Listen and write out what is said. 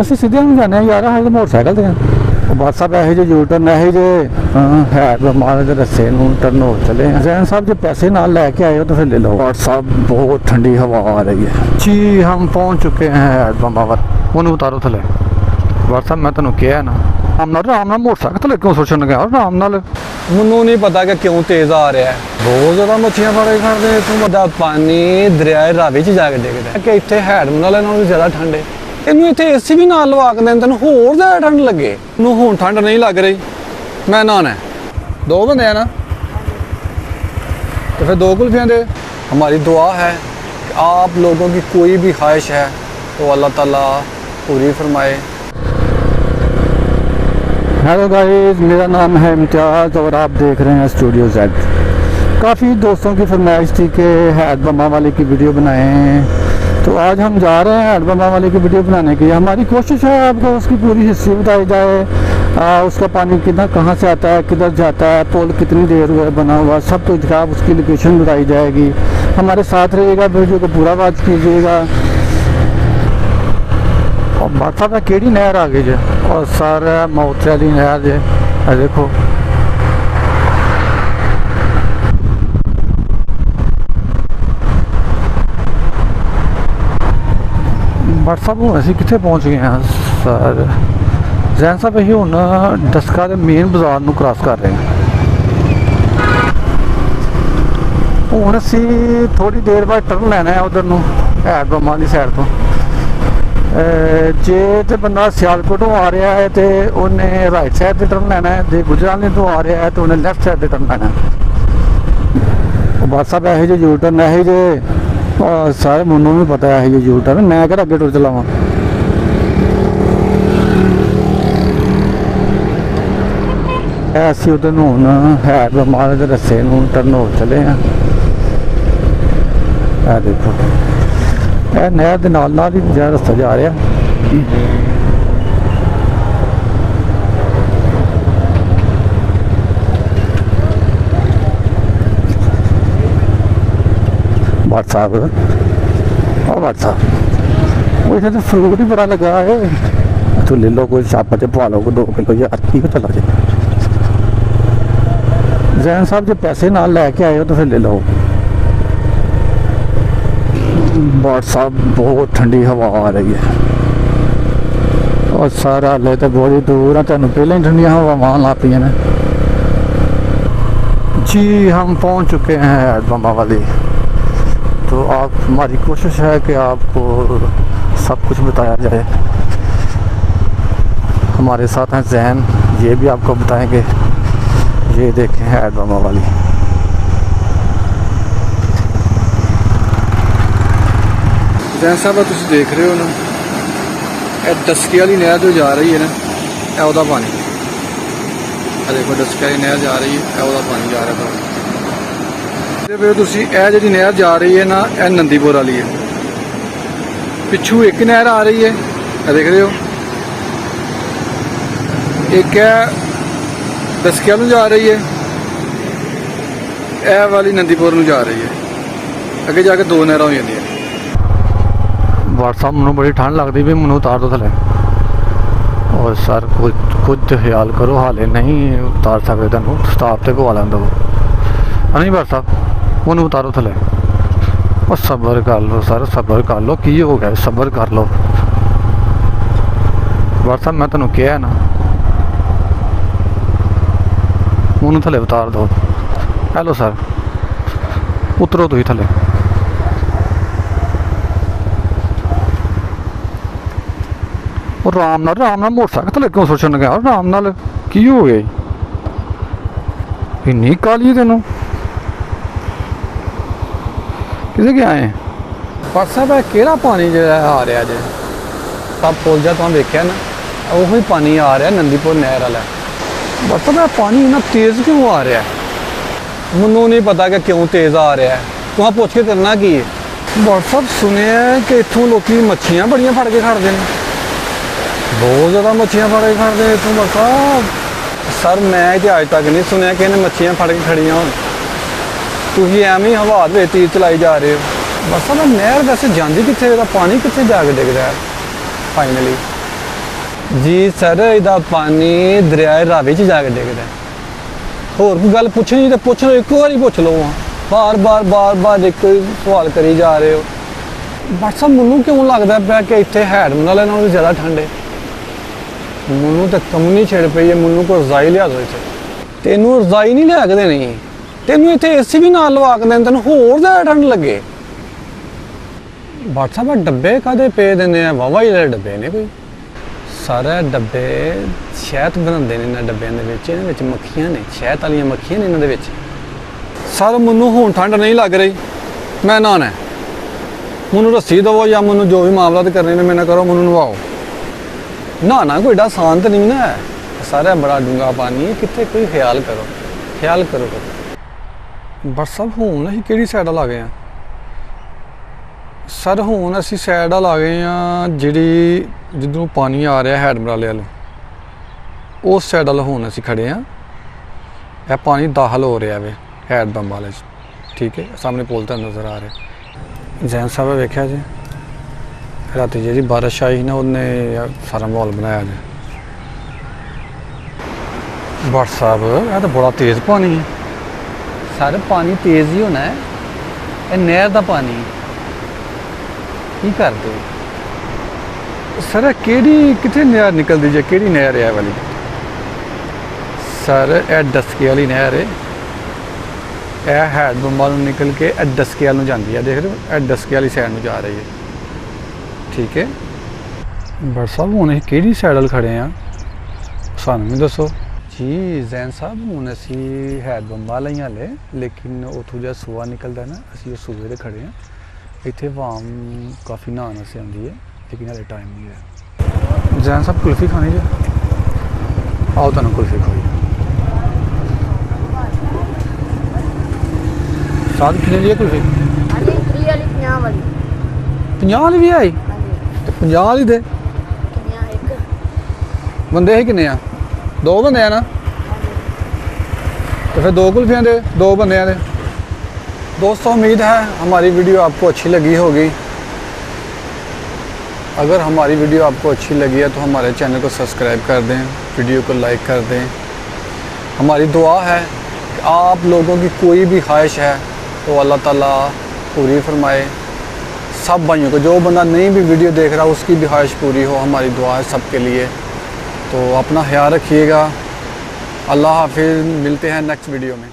ਅਸੀਂ ਸਿੱਧੇ ਨੂੰ ਜਾਂਦੇ ਹਾਂ ਯਾਰ, ਅਸੀਂ ਮੋਟਰਸਾਈਕਲ ਤੇ ਹਾਂ। ਬਸ ਸਾਹਿਬ ਇਹੋ ਜਿਹੇ ਯੂ ਟਰਨ ਇਹੋ ਜਿਹੇ ਹੈ ਬਿਮਾਰ ਦੇ ਰਸਤੇ ਨੂੰ ਟਰਨ ਹੋ ਚਲੇ हैं। जैन साहब जो पैसे नाल लेके आए हो तो फिर ले लो। और साहब बहुत ठंडी हवा आ रही है जी, हम पहुंच चुके हैं हैदराबाद। उन्हें उतारो थले बस साहब, मैं तेन कहा ना आराम नाल मोटरसाइकिल थले क्यों सोचन गया आराम नाल। ਮੈਨੂੰ नहीं पता कि क्यों तेज आ रहा है। बहुत ज़्यादा मच्छियां फड़े खड़े इतों बड़ा पानी दरियाए रावी च जाके डिगदा है कि इत्थे हैड नालों भी ज़्यादा ठंड है। ਇਹਨੂੰ ਇੱਥੇ ਏਸੀ ਵੀ ਨਾਲ ਲਵਾ ਕੇ ਦੇਣ ਤੈਨੂੰ ਹੋਰ ਜ਼ਿਆਦਾ ਠੰਡ ਲੱਗੇ। ਨੂੰ ਹੁਣ ਠੰਡ ਨਹੀਂ ਲੱਗ ਰਹੀ। ਮੈਂ ਨਹਾਉਣਾ 2 बंदे हैं ना, तो फिर 2 कुल्फियाँ दे। हमारी दुआ है कि आप लोगों की कोई भी ख्वाहिश है तो अल्लाह ताला पूरी फरमाए। हेलो गाइस, मेरा नाम है इम्तियाज़ और आप देख रहे हैं स्टूडियो जेड। काफ़ी दोस्तों की फरमाइश थी कि हैद बम्बा वाले की वीडियो बनाएं, तो आज हम जा रहे हैं हैड बम्बा वाले की वीडियो बनाने की। हमारी कोशिश है आपको उसकी पूरी हिस्ट्री बताई जाए, उसका पानी कितना कहाँ से आता है, किधर जाता है, पुल कितनी देर हुआ बना हुआ, सब कुछ आप उसकी लोकेशन बताई जाएगी। हमारे साथ रहिएगा, वीडियो को पूरा वॉच कीजिएगा। और माथा का केड़ी नहर आ गई है और सारा मौत वाली नहर है देखो। बट साहब हूँ असी कितने पहुँच गए हैं सर। जैन साहब अं हूँ डस्का के मेन बाजार में क्रॉस कर रहे हैं। हूँ असी थोड़ी देर बाद टर्न लेना है उधर नूं हैड बम्बा वाली साइड तो। जे तो बंदा सियालकोटों आ रहा है तो उन्हें राइट साइड से टर्न लेना है, जे गुजराले तो आ रहा है तो उन्हें लैफ्ट साइड से टर्न लेना है। बस साहब यहो जे यू टर्न यहो जे सारे मुन्नू भी पता है ये यू टर्न, मैं क्या अगे टुर चलावा। असी उधर हूँ हैड बम्बा के रस्ते टर्न हो चले हैं। देखो यह नहर के नाल ही जो रस्ता जा रहा। भट्ट साहब और भट्ट साहब वो इधर तो फ्रूट ही बड़ा लगा है, तो ले लो कोई छापा च पा लो 2 किलो यार, ठीक है चला जाए। जैन साहब जो पैसे नाल लेके आए हो तो फिर ले लो। भट्ट साहब बहुत ठंडी हवा आ रही है और सारा हले तो बड़ी दूर है, तेन पहले ही ठंडिया हवावान ला पी ने जी। हम पहुंच चुके हैं हैड बम्बा वाली। तो आप हमारी कोशिश है कि आपको सब कुछ बताया जाए। हमारे साथ हैं जैन, ये भी आपको बताएंगे। ये देखें हैड बम्बा वाली। जैन साहब तुम देख रहे हो ना, यह डस्के वाली नहर जो जा रही है ना, यह वह पानी देखो। डस्के वाली नहर जा रही है, यह वह पानी जा रहा है। यह जी नहर जा रही है ना, यह नंदीपुर वाली है। पिछू एक नहर आ रही है, देख रहे हो, एक है डस्किया नूं जा रही है, यह वाली नंदीपुर नूं जा रही है। अगे जाके 2 नहर हो जाती है। व्हाट्सअप मैं बड़ी ठंड लगती भी, मैं उतार दो थले। और सर खुद ख्याल करो, हाले नहीं उतार सकते, तेन स्टाफ से पवा लें दो नहीं। व्हाट्सअप उन्हें उतारो थले और सब्र कर लो सर, सब्र कर लो। की हो गया, सब्र कर लो। व्हाट्सअप मैं तेन कहा ना, उन्हें थले उतार दो। हेलो सर, उतरो तुम थले। और आराम नाल मोटरसाइकिल थले क्यों सोचन गया आराम नाल। की हो गया इन्नी काली तेनों किसे क्या है। भट्ट साहब केड़ा पानी जो आ रहा जे सब पुल जा तुम देखा ना, उ पानी आ रहा नंदीपुर नहर वाला। भट्ट साहब पानी इन्ना तेज़ क्यों आ रहा है, मैनू नहीं पता कि क्यों तेज़ आ रहा है। तुम पुछ के करना की है। भट्ट साहब सुनिया कि इतों लोग मच्छियां बड़ियां फड़ के खड़ते हैं, बहुत ज़्यादा मच्छियां फड़ के खड़ते हैं इतों। भट्ट साहब सर मैं तो अज तक नहीं सुनिया कि इन्हें मच्छियां फड़ के खड़ियां हो। तुम एवं ही हवा में तीर चलाई जा रहे हो। बस अब नहर वैसे जाती कितने, पानी कितने जाके डिग रहा है फाइनली। जी सर ਇਹਦਾ ਪਾਣੀ ਦਰਿਆਏ ਰਾਵੀ 'ਚ ਜਾ ਕੇ ਡਿੱਗਦਾ ਹੋਰ ਕੋਈ ਗੱਲ ਪੁੱਛਣੀ ਤੇ ਪੁੱਛ ਲਓ ਇੱਕੋ ਵਾਰੀ ਪੁੱਛ ਲਓ ਬਾਰ-ਬਾਰ ਇੱਕ ਸਵਾਲ ਕਰੀ ਜਾ ਰਹੇ ਹੋ ਬਸ ਮੈਨੂੰ ਕਿਉਂ ਲੱਗਦਾ ਪਿਆ ਕਿ ਇੱਥੇ ਹੈਡ ਮਨਾਲੇ ਨਾਲੋਂ ਵੀ ਜ਼ਿਆਦਾ ਠੰਡ ਹੈ ਮੈਨੂੰ ਤਾਂ ਕਮਨੀ ਛੇੜ ਪਈ ਹੈ ਮੈਨੂੰ ਕੋਈ ਰਜ਼ਾਈ ਲਿਆ ਦੋ ਇੱਥੇ ਤੈਨੂੰ ਰਜ਼ਾਈ ਨਹੀਂ ਲਿਆ ਕੇ ਦੇਣੀ ਤੈਨੂੰ ਇੱਥੇ ਏਸੀ ਵੀ ਨਾਲ ਲਵਾ ਕੇ ਦੇਣ ਤੈਨੂੰ ਹੋਰ ਜ਼ਿਆਦਾ ਠੰਡ ਲੱਗੇ WhatsApp ਡੱਬੇ ਕਾਦੇ ਪੇ ਦਿੰਦੇ ਆ ਵਾਵਾ ਹੀ ਡੱਬੇ ਨੇ ਕੋਈ ਸਾਰੇ ਡੱਬੇ ਸ਼ਹਿਦ ਬਣਾਉਂਦੇ ਨੇ ਇਹਨਾਂ ਡੱਬਿਆਂ ਦੇ ਵਿੱਚ ਇਹਨਾਂ ਵਿੱਚ ਮੱਖੀਆਂ ਨੇ ਸ਼ਹਿਦ ਵਾਲੀਆਂ ਮੱਖੀਆਂ ਨੇ ਇਹਨਾਂ ਦੇ ਵਿੱਚ ਸਰ ਮੈਨੂੰ ਹੁਣ ਠੰਡ ਨਹੀਂ ਲੱਗ ਰਹੀ ਮੈਂ ਨਹਾਉਣਾ ਮੈਨੂੰ ਰੱਸੀ ਦਵੋ ਜਾਂ ਮੈਨੂੰ ਜੋ ਵੀ ਮਾਮਲਾ ਤੇ ਕਰਨੇ ਨੇ ਮੈਨਾਂ ਕਰੋ ਮੈਨੂੰ ਨਵਾਓ ਨਹਾਉਣਾ ਕੋਈ ਏਡਾ ਆਸਾਨ ਤਾਂ ਨਹੀਂ ਨਾ ਸਾਰਾ ਬੜਾ ਡੂੰਘਾ ਪਾਣੀ ਹੈ ਕਿੱਥੇ ਕੋਈ ਖਿਆਲ ਕਰੋ ਬਸ ਸਭ ਹੁਣ ਅਸੀਂ ਕਿਹੜੀ ਸਾਈਡ ਲਾ ਗਏ ਆ ਸਰ ਹੁਣ ਅਸੀਂ ਸਾਈਡ ਲਾ ਗਏ ਆ ਜਿਹੜੀ ਜਿੱਧਰੋਂ ਪਾਣੀ ਆ ਰਿਹਾ ਹੈਡ ਮਰਾਲੇ ਵੱਲੋਂ ਉਸ ਸਾਈਡ ਵੱਲ ਹੁਣ ਅਸੀਂ ਖੜੇ ਆ ਇਹ ਪਾਣੀ ਦਾਖਲ ਹੋ ਰਿਹਾ ਵੇ ਹੈਡ ਬੰਬ ਵਾਲੇ 'ਚ ਠੀਕ ਹੈ ਸਾਹਮਣੇ ਪੁਲ ਤਾਂ ਨਜ਼ਰ ਆ ਰਿਹਾ ਜੈਨ ਸਾਹਿਬ ਵੇਖਿਆ ਜੀ ਰਾਤੀ ਜਿਹੜੀ ਬਾਰਿਸ਼ ਆਈ ਨਾ ਉਹਨੇ ਸਾਰਾ ਮਾਹੌਲ ਬਣਾਇਆ ਜੀ ਬਟ ਸਾਹਿਬ ਇਹ ਤਾਂ ਬੜਾ ਤੇਜ਼ ਪਾਣੀ ਹੈ ਸਰ ਪਾਣੀ ਤੇਜ਼ ਹੀ ਹੋਣਾ ਹੈ ਇਹ ਨਹਿਰ ਦਾ ਪਾਣੀ ਕੀ ਕਰਦੇ ਸਰ ਕਿਹੜੀ ਕਿੱਥੇ ਨਹਿਰ ਨਿਕਲਦੀ ਜੇ ਕਿਹੜੀ ਨਹਿਰ ਹੈ ਵਾਲੀ ਸਰ ਇਹ ਡਸਕੇ ਵਾਲੀ ਨਹਿਰ ਹੈ ਇਹ ਹੈਡ ਬੰਬਾਂ ਨੂੰ ਨਿਕਲ ਕੇ ਇਹ ਡਸਕੇ ਵੱਲ ਨੂੰ ਜਾਂਦੀ ਹੈ ਦੇਖ ਰਹੇ ਹੋ ਇਹ ਡਸਕੇ ਵਾਲੀ ਸਾਈਡ ਨੂੰ ਜਾ ਰਹੀ ਹੈ ਠੀਕ ਹੈ ਬਟ ਸਾਹਿਬ ਹੁਣ ਅਸੀਂ ਕਿਹੜੀ ਸਾਈਡ ਵੱਲ ਖੜੇ ਆ ਸਾਨੂੰ ਵੀ ਦੱਸੋ ਜੀ ਜ਼ੈਨ ਸਾਹਿਬ ਹੁਣ ਅਸੀਂ ਹੈਡ ਬੰਬਾਂ ਲਈਆਂ ਲੈ ਲੇਕਿਨ ਉੱਥੋਂ ਜਿਹੜਾ ਸੂਆ ਨਿਕਲਦਾ ਨਾ ਅਸੀਂ ਉਹ ਸੂਏ 'ਤੇ ਖੜੇ ਆ ਇੱਥੇ ਵਾਮ ਕਾਫੀ ਨਹਾਉਣ ਵਾਸਤੇ ਆਉਂਦੀ ਹੈ ਲੇਕਿਨ ਹਾਲੇ ਟਾਈਮ ਨਹੀਂ ਹੈ ਜ਼ੈਨ ਸਾਹਿਬ ਕੁਲਫੀ ਖਾਣੀ ਜੀ ਆਓ ਤੁਹਾਨੂੰ ਕੁਲਫੀ ਖਾਈ ਸਾਦ ਕਿੰਨੇ ਦੀ ਹੈ ਕੁਲਫੀ ਹਾਂਜੀ 3 ਵਾਲੀ 50 ਵਾਲੀ 50 ਵਾਲੀ ਵੀ ਆਈ ਹਾਂਜੀ ਤੇ 50 ਵਾਲੀ ਦੇ ਕਿੰਨੀਆਂ ਇੱਕ ਬੰਦੇ ਹੈ ਕਿੰਨੇ ਆ ਦੋ ਬੰਦੇ ਆ ਨਾ ਹਾਂਜੀ तो फिर दो कुल्फियाँ दे दो बंदे दे दोस्तों उम्मीद है हमारी वीडियो आपको अच्छी लगी होगी अगर हमारी वीडियो आपको अच्छी लगी है तो हमारे चैनल को सब्सक्राइब कर दें वीडियो को लाइक कर दें हमारी दुआ है कि आप लोगों की कोई भी ख्वाहिश है तो अल्लाह ताला पूरी फरमाए सब भाइयों को जो बंदा नहीं भी वीडियो देख रहा उसकी भी ख्वाहिश पूरी हो हमारी दुआ है सबके लिए तो अपना ख्याल रखिएगा अल्लाह हाफिज़ मिलते हैं नेक्स्ट वीडियो में।